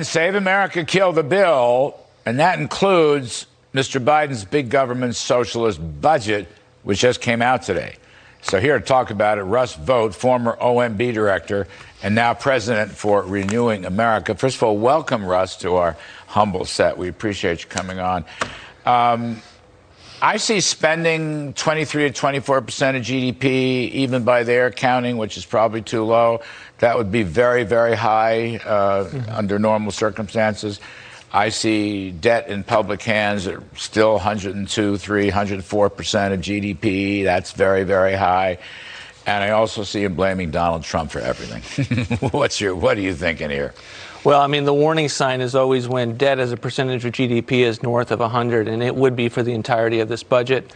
Save America, kill the bill, and that includes Mr. Biden's big government socialist budget, which just came out today. So here to talk about it, Russ, Vought, former OMB director and now president for Renewing America. First of all, welcome, Russ, to our humble set. We appreciate you coming on. I see spending 23 to 24% of GDP, even by their counting, which is probably too low. That would be very, very high under normal circumstances. I see debt in public hands at still 102, 3, 104% of GDP. That's very, very high. And I also see him blaming Donald Trump for everything. What are you thinking here? Well, I mean, the warning sign is always when debt as a percentage of GDP is north of 100, and it would be for the entirety of this budget.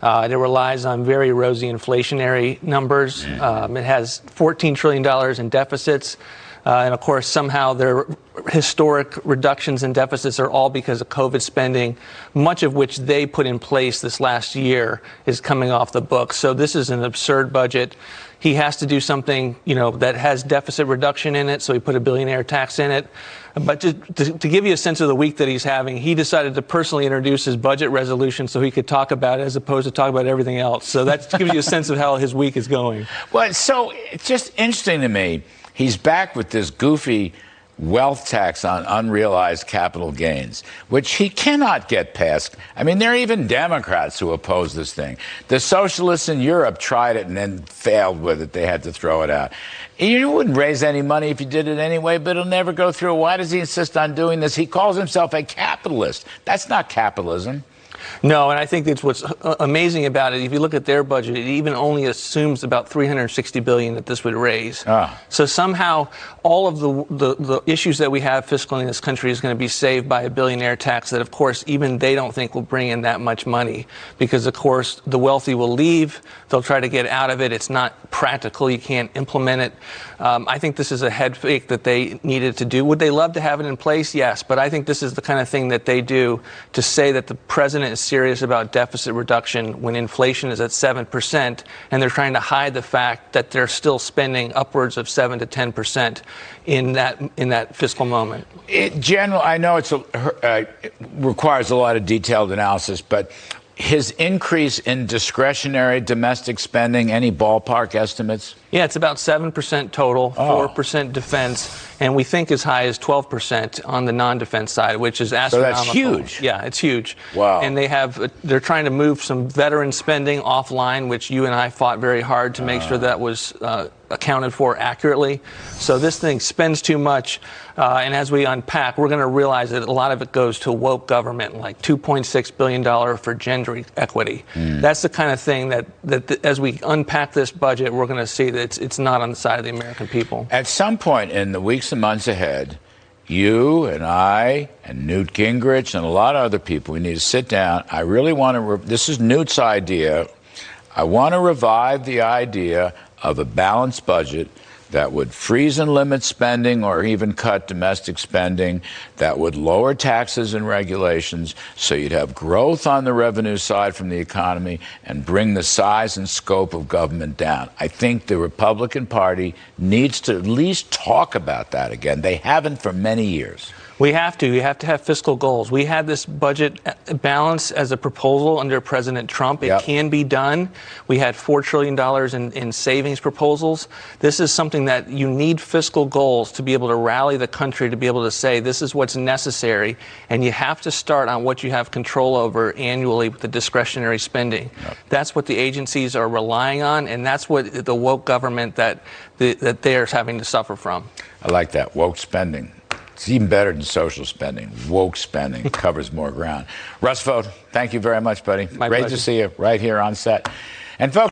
It relies on very rosy inflationary numbers. It has $14 trillion in deficits. And, of course, somehow their historic reductions in deficits are all because of COVID spending, much of which they put in place this last year is coming off the books. So this is an absurd budget. He has to do something, that has deficit reduction in it, so he put a billionaire tax in it. But to give you a sense of the week that he's having, he decided to personally introduce his budget resolution so he could talk about it as opposed to talk about everything else. So that gives you a sense of how his week is going. Well, so it's just interesting to me. He's back with this goofy wealth tax on unrealized capital gains, which he cannot get past. I mean, there are even Democrats who oppose this thing. The socialists in Europe tried it and then failed with it. They had to throw it out. You wouldn't raise any money if you did it anyway, but it'll never go through. Why does he insist on doing this? He calls himself a capitalist. That's not capitalism. No, and I think that's what's amazing about it. If you look at their budget, it even only assumes about $360 billion that this would raise. So somehow all of the issues that we have fiscally in this country is going to be saved by a billionaire tax that, of course, even they don't think will bring in that much money because, of course, the wealthy will leave. They'll try to get out of it. It's not practical. You can't implement it. I think this is a head fake that they needed to do. Would they love to have it in place? Yes. But I think this is the kind of thing that they do to say that the president is serious about deficit reduction when inflation is at 7%, and they're trying to hide the fact that they're still spending upwards of 7 to 10% in that fiscal moment. I know it requires a lot of detailed analysis, but his increase in discretionary domestic spending, any ballpark estimates? Yeah, it's about 7% total, 4% defense, and we think as high as 12% on the non-defense side, which is astronomical. So that's huge. Yeah, it's huge. Wow. And they're trying to move some veteran spending offline, which you and I fought very hard to make sure that was accounted for accurately. So this thing spends too much, and as we unpack, we're going to realize that a lot of it goes to woke government, like $2.6 billion for gender equity. That's the kind of thing that as we unpack this budget, we're going to see that it's not on the side of the American people. At some point in the weeks and months ahead, you and I and Newt Gingrich and a lot of other people, we need to sit down. I really want to, this is Newt's idea. I want to revive the idea of a balanced budget that would freeze and limit spending or even cut domestic spending, that would lower taxes and regulations so you'd have growth on the revenue side from the economy and bring the size and scope of government down. I think the Republican Party needs to at least talk about that again. They haven't for many years. We have to. You have to have fiscal goals. We had this budget balance as a proposal under President Trump. It can be done. We had $4 trillion in savings proposals. This is something that you need fiscal goals to be able to rally the country, to be able to say this is what's necessary. And you have to start on what you have control over annually with the discretionary spending. That's what the agencies are relying on, and that's what the woke government that they're having to suffer from. I like that, woke spending. It's even better than social spending. Woke spending covers more ground. Russ Vought, thank you very much, buddy. My Great pleasure. to see you right here on set. And folks,